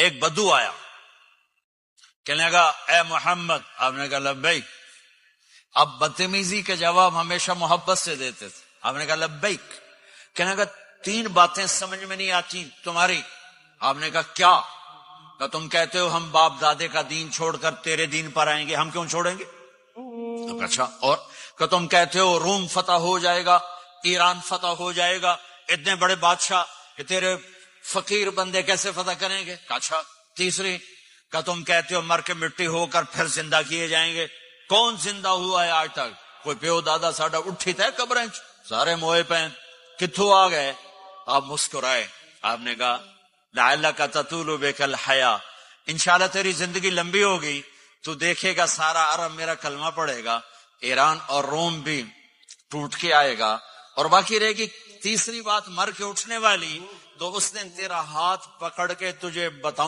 ایک بدو آیا، کہنے لگا اے محمد، آپ نے کہا لبیک۔ اب بدتمیزی کے جواب ہمیشہ محبت سے دیتے تھے، آپ نے کہا لبیک۔ کہنے لگا 3 باتیں سمجھ میں نہیں آتی تمہاری۔ آپ نے کہا کیا؟ کہ تم کہتے ہو ہم باپ دادے کا دین چھوڑ کر تیرے دین پر آئیں گے، ہم کیوں چھوڑیں گے؟ اچھا، اور کہ تم کہتے ہو روم فتح ہو جائے گا، ایران فتح ہو جائے گا، اتنے بڑے بادشاہ کہ تیرے فقیر بندے کیسے فتح کریں گے؟ اچھا، تیسری کہ تم کہتے ہو مر کے مٹی ہو کر پھر زندہ کیے جائیں گے، کون زندہ ہوا ہے آج تک؟ کوئی پیو دادا ساڈا اٹھی تھے قبریں سارے موئے پین کتھوں آ گئے؟ آپ مسکرائے، آپ نے کہا لعلک تطول بک الحیا، انشاءاللہ تیری زندگی لمبی ہوگی، تو دیکھے گا سارا عرب میرا کلمہ پڑھے گا، ایران اور روم بھی ٹوٹ کے آئے گا، اور باقی رہے گی تیسری بات مر کے اٹھنے والی، تو اس دن تیرا ہاتھ پکڑ کے تجھے بتاؤں